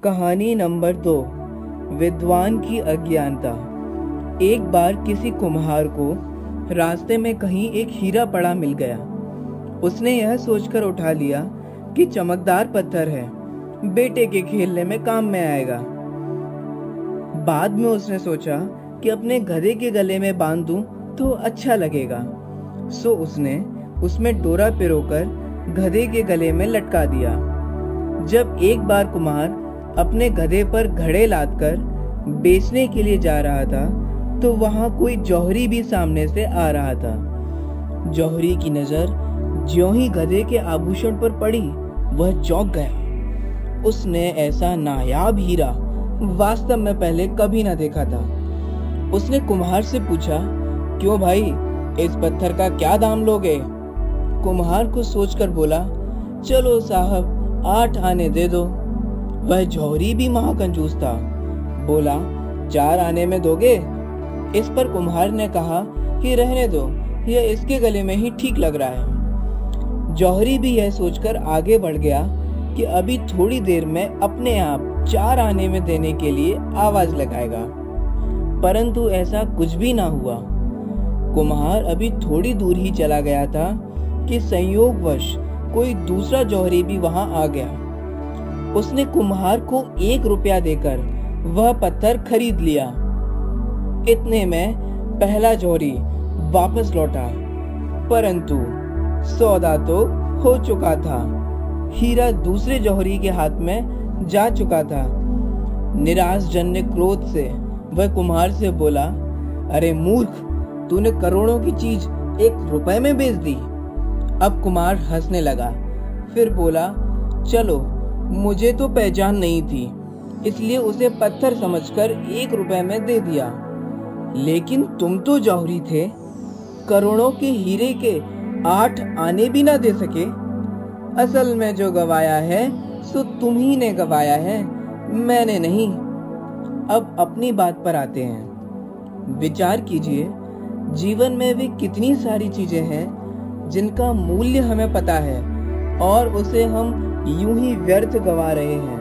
कहानी नंबर 2। विद्वान की अज्ञानता। एक बार किसी कुम्हार को रास्ते में कहीं एक हीरा पड़ा मिल गया। उसने यह सोचकर उठा लिया कि चमकदार पत्थर है, बेटे के खेलने में काम में आएगा। बाद में उसने सोचा कि अपने गधे के गले में बांध दूं तो अच्छा लगेगा। सो उसने उसमें डोरा पिरोकर गधे के गले में लटका दिया। जब एक बार कुम्हार अपने गधे पर घड़े लादकर बेचने के लिए जा रहा था तो वहां कोई जौहरी भी सामने से आ रहा था। जौहरी की नजर ज्यों ही गधे के आभूषण पर पड़ी, वह चौंक गया। उसने ऐसा नायाब हीरा वास्तव में पहले कभी न देखा था। उसने कुम्हार से पूछा, क्यों भाई, इस पत्थर का क्या दाम लोगे? कुम्हार को सोचकर बोला, चलो साहब 8 आने दे दो। वह जौहरी भी महाकंजूस था, बोला 4 आने में दोगे? इस पर कुम्हार ने कहा कि रहने दो, यह इसके गले में ही ठीक लग रहा है। जौहरी भी यह सोचकर आगे बढ़ गया कि अभी थोड़ी देर में अपने आप 4 आने में देने के लिए आवाज लगाएगा, परंतु ऐसा कुछ भी ना हुआ। कुम्हार अभी थोड़ी दूर ही चला गया था कि संयोगवश कोई दूसरा जौहरी भी वहां आ गया। उसने कुम्हार को 1 रुपया देकर वह पत्थर खरीद लिया। इतने में पहला जौहरी वापस लौटा, परंतु सौदा तो हो चुका था। हीरा दूसरे जौहरी के हाथ में जा चुका था। निराशजन्य क्रोध से वह कुम्हार से बोला, अरे मूर्ख, तूने करोड़ों की चीज 1 रुपए में बेच दी। अब कुम्हार हंसने लगा, फिर बोला, चलो, मुझे तो पहचान नहीं थी, इसलिए उसे पत्थर समझकर 1 रुपए में दे दिया, लेकिन तुम तो जौहरी थे, करोड़ों के हीरे के 8 आने भी ना दे सके। असल में जो गवाया है सो तुम ही ने गवाया है, मैंने नहीं। अब अपनी बात पर आते हैं। विचार कीजिए, जीवन में भी कितनी सारी चीजें हैं जिनका मूल्य हमें पता है और उसे हम यूं ही व्यर्थ गवा रहे हैं।